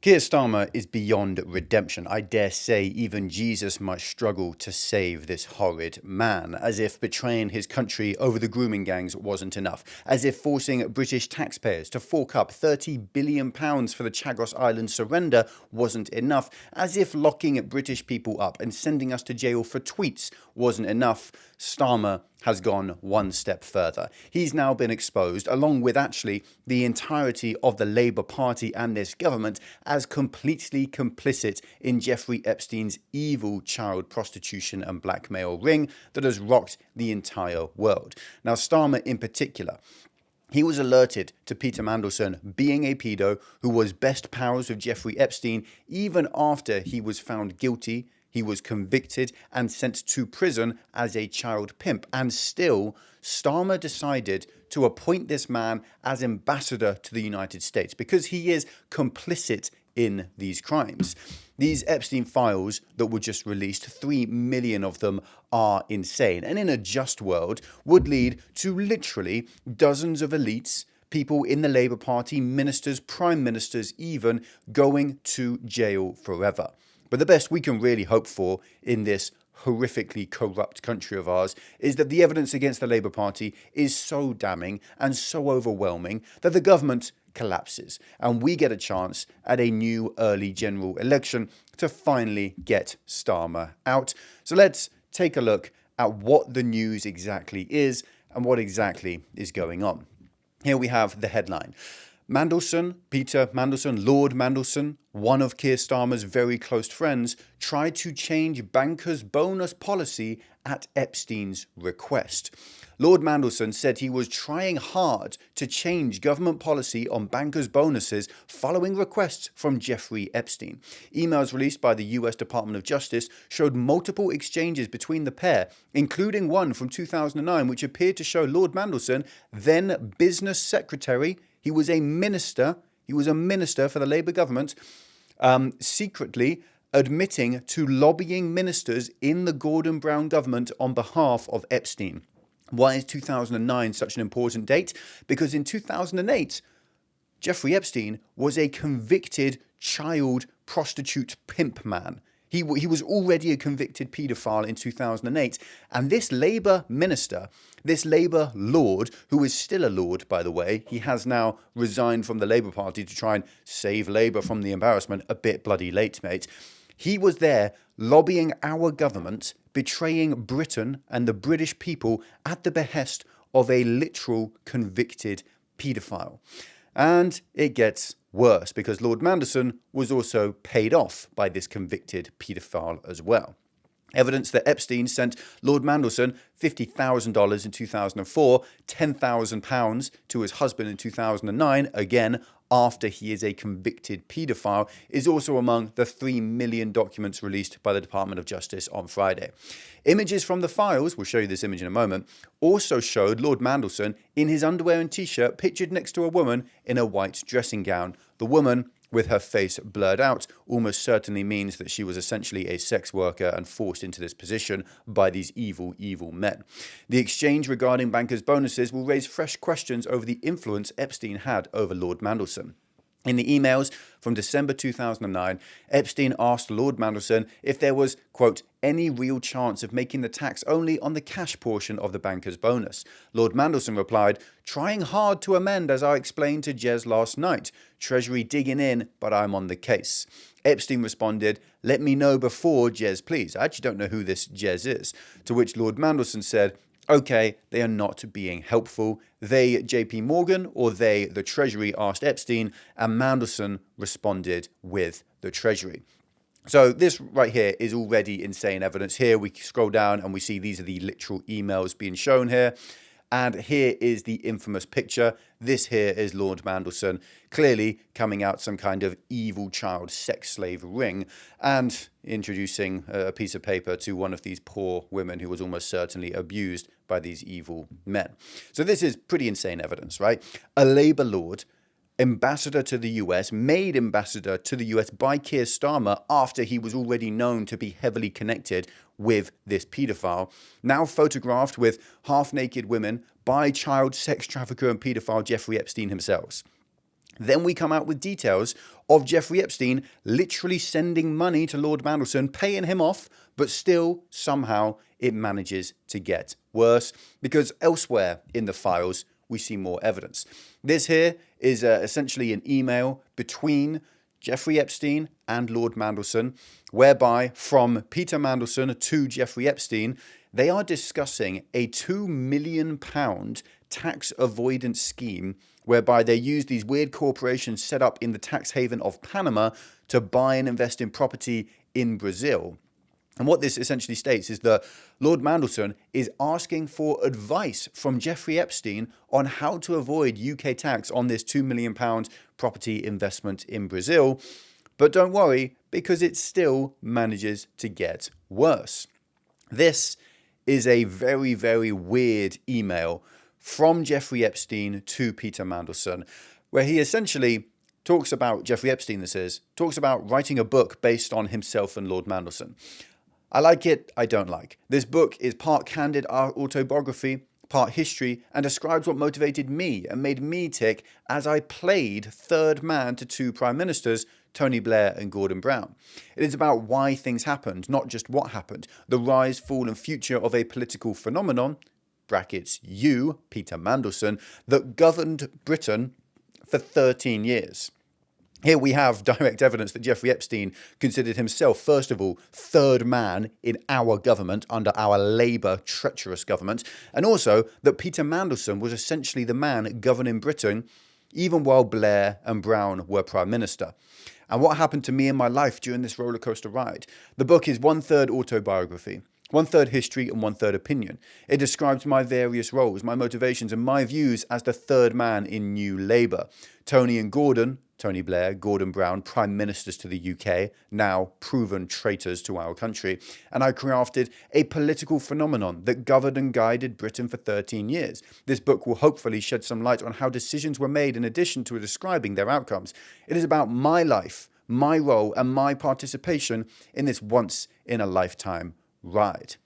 Keir Starmer is beyond redemption. I dare say even Jesus might struggle to save this horrid man, as if betraying his country over the grooming gangs wasn't enough, as if forcing British taxpayers to fork up £30 billion for the Chagos Island surrender wasn't enough, as if locking British people up and sending us to jail for tweets wasn't enough. Starmer has gone one step further. He's now been exposed, along with actually the entirety of the Labour Party and this government, as completely complicit in Jeffrey Epstein's evil child prostitution and blackmail ring that has rocked the entire world. Now, Starmer in particular, he was alerted to Peter Mandelson being a pedo who was best pals with Jeffrey Epstein even after he was found guilty. He was convicted and sent to prison as a child pimp. And still, Starmer decided to appoint this man as ambassador to the United States because he is complicit in these crimes. These Epstein files that were just released, 3 million of them, are insane. And in a just world, would lead to literally dozens of elites, people in the Labour Party, ministers, prime ministers even, going to jail forever. But the best we can really hope for in this horrifically corrupt country of ours is that the evidence against the Labour Party is so damning and so overwhelming that the government collapses and we get a chance at a new early general election to finally get Starmer out. So let's take a look at what the news exactly is and what exactly is going on. Here we have the headline. Mandelson, Peter Mandelson, Lord Mandelson, one of Keir Starmer's very close friends, tried to change bankers' bonus policy at Epstein's request. Lord Mandelson said he was trying hard to change government policy on bankers' bonuses following requests from Jeffrey Epstein. Emails released by the US Department of Justice showed multiple exchanges between the pair, including one from 2009, which appeared to show Lord Mandelson, then business secretary, he was a minister for the Labour government, secretly admitting to lobbying ministers in the Gordon Brown government on behalf of Epstein. Why is 2009 such an important date? Because in 2008, Jeffrey Epstein was a convicted child prostitute pimp man. He was already a convicted paedophile in 2008. And this Labour minister, this Labour lord, who is still a lord, by the way, he has now resigned from the Labour Party to try and save Labour from the embarrassment, a bit bloody late, mate. He was there lobbying our government, betraying Britain and the British people at the behest of a literal convicted paedophile. And it gets worse because Lord Mandelson was also paid off by this convicted paedophile as well. Evidence that Epstein sent Lord Mandelson $50,000 in 2004, £10,000 to his husband in 2009, again after he is a convicted paedophile, is also among the 3 million documents released by the Department of Justice on Friday. Images from the files, we'll show you this image in a moment, also showed Lord Mandelson in his underwear and t-shirt pictured next to a woman in a white dressing gown. The woman, with her face blurred out, almost certainly means that she was essentially a sex worker and forced into this position by these evil, evil men. The exchange regarding bankers' bonuses will raise fresh questions over the influence Epstein had over Lord Mandelson. In the emails from December 2009, Epstein asked Lord Mandelson if there was, quote, any real chance of making the tax only on the cash portion of the banker's bonus. Lord Mandelson replied, trying hard to amend as I explained to Jez last night. Treasury digging in, but I'm on the case. Epstein responded, let me know before, Jez, please. I actually don't know who this Jez is. To which Lord Mandelson said, okay, they are not being helpful. They, JP Morgan, or they, the Treasury, asked Epstein, and Mandelson responded with the Treasury. So this right here is already insane evidence. Here we scroll down and we see these are the literal emails being shown here. And here is the infamous picture. This here is Lord Mandelson, clearly coming out some kind of evil child sex slave ring and introducing a piece of paper to one of these poor women who was almost certainly abused by these evil men. So this is pretty insane evidence, right? A Labour lord, ambassador to the US, made ambassador to the US by Keir Starmer after he was already known to be heavily connected with this paedophile, now photographed with half-naked women by child sex trafficker and paedophile Jeffrey Epstein himself. Then we come out with details of Jeffrey Epstein literally sending money to Lord Mandelson, paying him off, but still somehow it manages to get worse because elsewhere in the files we see more evidence. This here is essentially an email between Jeffrey Epstein and Lord Mandelson, whereby from Peter Mandelson to Jeffrey Epstein, they are discussing a £2 million tax avoidance scheme whereby they use these weird corporations set up in the tax haven of Panama to buy and invest in property in Brazil. And what this essentially states is that Lord Mandelson is asking for advice from Jeffrey Epstein on how to avoid UK tax on this £2 million property investment in Brazil. But don't worry, because it still manages to get worse. This is a very, very weird email from Jeffrey Epstein to Peter Mandelson, where he essentially talks about, Jeffrey Epstein this is, talks about writing a book based on himself and Lord Mandelson. I like it, I don't like. This book is part candid autobiography, part history, and describes what motivated me and made me tick as I played third man to two prime ministers, Tony Blair and Gordon Brown. It is about why things happened, not just what happened. The rise, fall and future of a political phenomenon, brackets you, Peter Mandelson, that governed Britain for 13 years. Here we have direct evidence that Jeffrey Epstein considered himself, first of all, third man in our government, under our Labour treacherous government, and also that Peter Mandelson was essentially the man governing Britain, even while Blair and Brown were Prime Minister. And what happened to me in my life during this rollercoaster ride? The book is 1/3 autobiography, 1/3 history and 1/3 opinion. It describes my various roles, my motivations and my views as the third man in New Labour. Tony and Gordon, Tony Blair, Gordon Brown, Prime Ministers to the UK, now proven traitors to our country. And I crafted a political phenomenon that governed and guided Britain for 13 years. This book will hopefully shed some light on how decisions were made in addition to describing their outcomes. It is about my life, my role and my participation in this once-in-a-lifetime ride.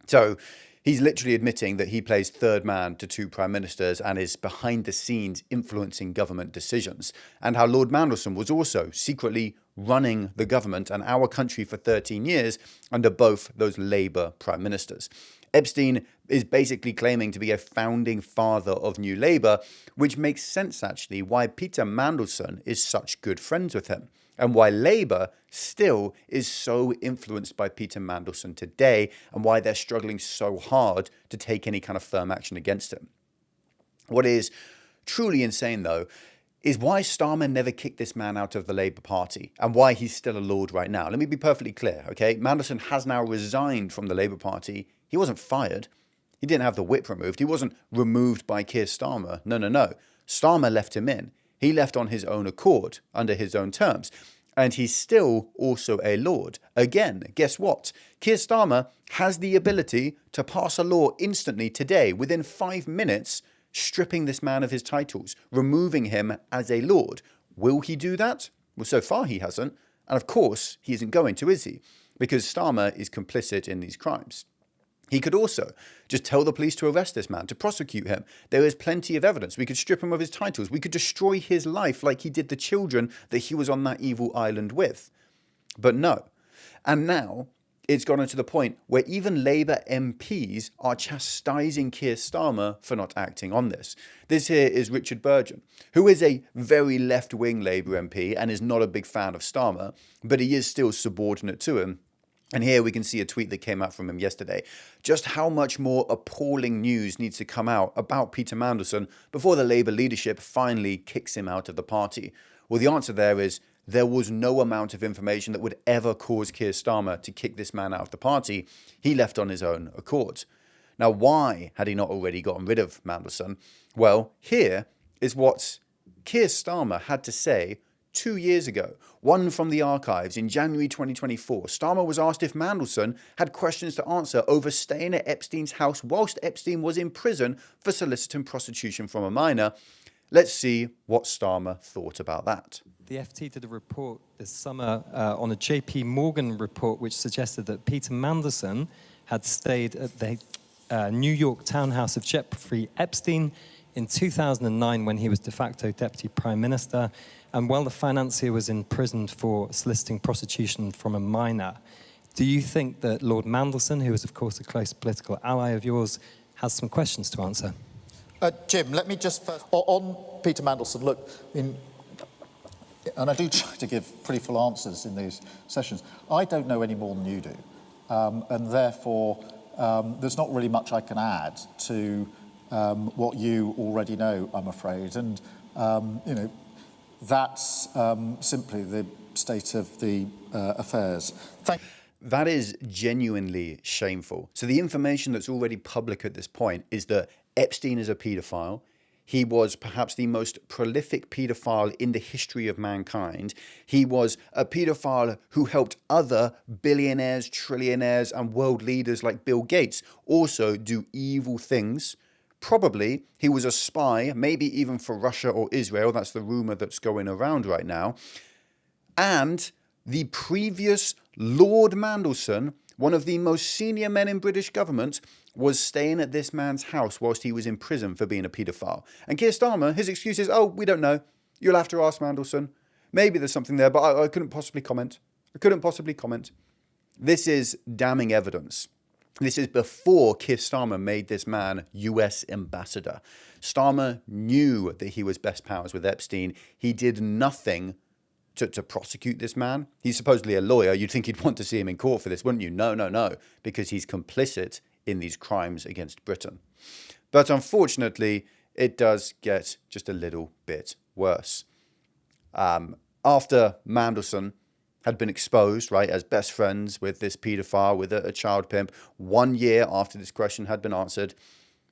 So he's literally admitting that he plays third man to two prime ministers and is behind the scenes influencing government decisions, and how Lord Mandelson was also secretly running the government and our country for 13 years under both those Labour prime ministers. Epstein is basically claiming to be a founding father of New Labour, which makes sense actually why Peter Mandelson is such good friends with him, and why Labour still is so influenced by Peter Mandelson today, and why they're struggling so hard to take any kind of firm action against him. What is truly insane, though, is why Starmer never kicked this man out of the Labour Party, and why he's still a Lord right now. Let me be perfectly clear, okay? Mandelson has now resigned from the Labour Party. He wasn't fired. He didn't have the whip removed. He wasn't removed by Keir Starmer. No. Starmer left him in. He left on his own accord, under his own terms. And he's still also a Lord. Again, guess what? Keir Starmer has the ability to pass a law instantly today, within 5 minutes, stripping this man of his titles, removing him as a Lord. Will he do that? Well, so far he hasn't. And of course, he isn't going to, is he? Because Starmer is complicit in these crimes. He could also just tell the police to arrest this man, to prosecute him. There is plenty of evidence. We could strip him of his titles. We could destroy his life like he did the children that he was on that evil island with. But no. And now it's gotten to the point where even Labour MPs are chastising Keir Starmer for not acting on this. This here is Richard Burgon, who is a very left-wing Labour MP and is not a big fan of Starmer, but he is still subordinate to him. And here we can see a tweet that came out from him yesterday. Just how much more appalling news needs to come out about Peter Mandelson before the Labour leadership finally kicks him out of the party? Well, the answer there is there was no amount of information that would ever cause Keir Starmer to kick this man out of the party. He left on his own accord. Now, why had he not already gotten rid of Mandelson? Well, here is what Keir Starmer had to say 2 years ago, one from the archives in January 2024. Starmer was asked if Mandelson had questions to answer over staying at Epstein's house whilst Epstein was in prison for soliciting prostitution from a minor. Let's see what Starmer thought about that. The FT did a report this summer on a JP Morgan report which suggested that Peter Mandelson had stayed at the New York townhouse of Jeffrey Epstein in 2009 when he was de facto deputy prime minister, and while the financier was imprisoned for soliciting prostitution from a minor. Do you think that Lord Mandelson, who is of course a close political ally of yours, has some questions to answer? Jim, let me just first, on Peter Mandelson, look, and I do try to give pretty full answers in these sessions. I don't know any more than you do, and therefore there's not really much I can add to what you already know, I'm afraid. And, you know, that's simply the state of the affairs. That is genuinely shameful. So the information that's already public at this point is that Epstein is a paedophile. He was perhaps the most prolific paedophile in the history of mankind. He was a paedophile who helped other billionaires, trillionaires, and world leaders like Bill Gates also do evil things. Probably he was a spy, maybe even for Russia or Israel. That's the rumor that's going around right now. And the previous Lord Mandelson, one of the most senior men in British government, was staying at this man's house whilst he was in prison for being a paedophile. And Keir Starmer, his excuse is, oh, we don't know. You'll have to ask Mandelson. Maybe there's something there, but I couldn't possibly comment. This is damning evidence. This is before Keir Starmer made this man US ambassador. Starmer knew that he was best pals with Epstein. He did nothing to prosecute this man. He's supposedly a lawyer. You'd think he'd want to see him in court for this, wouldn't you? No, because he's complicit in these crimes against Britain. But unfortunately, it does get just a little bit worse. After Mandelson had been exposed, right, as best friends with this paedophile, with a child pimp, 1 year after this question had been answered,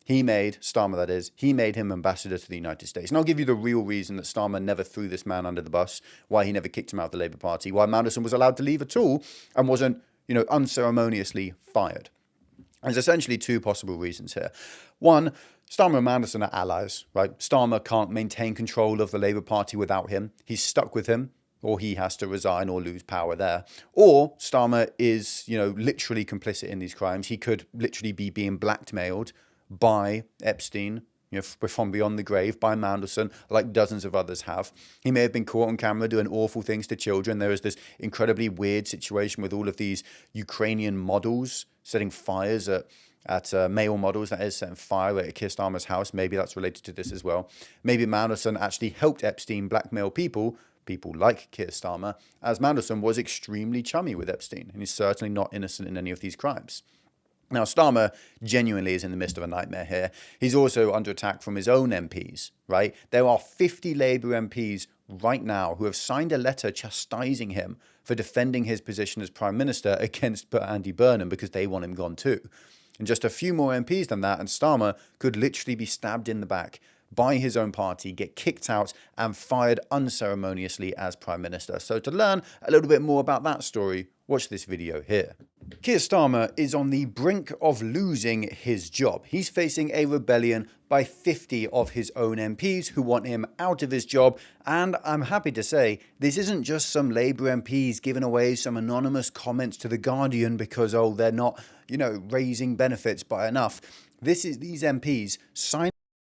he made, Starmer that is, he made him ambassador to the United States. And I'll give you the real reason that Starmer never threw this man under the bus, why he never kicked him out of the Labour Party, why Mandelson was allowed to leave at all and wasn't, unceremoniously fired. There's essentially two possible reasons here. One, Starmer and Mandelson are allies, right? Starmer can't maintain control of the Labour Party without him. He's stuck with him, or he has to resign or lose power there. Or Starmer is, literally complicit in these crimes. He could literally be being blackmailed by Epstein, from beyond the grave, by Mandelson, like dozens of others have. He may have been caught on camera doing awful things to children. There is this incredibly weird situation with all of these Ukrainian models setting fires at male models, that is, setting fire at Keir Starmer's house. Maybe that's related to this as well. Maybe Mandelson actually helped Epstein blackmail people like Keir Starmer, as Mandelson was extremely chummy with Epstein, and he's certainly not innocent in any of these crimes. Now, Starmer genuinely is in the midst of a nightmare here. He's also under attack from his own MPs, right? There are 50 Labour MPs right now who have signed a letter chastising him for defending his position as Prime Minister against Andy Burnham because they want him gone too. And just a few more MPs than that, and Starmer could literally be stabbed in the back by his own party, get kicked out and fired unceremoniously as Prime Minister. So to learn a little bit more about that story, watch this video here. Keir Starmer is on the brink of losing his job. He's facing a rebellion by 50 of his own MPs who want him out of his job. And I'm happy to say this isn't just some Labour MPs giving away some anonymous comments to The Guardian because, they're not, raising benefits by enough. This is these MPs signing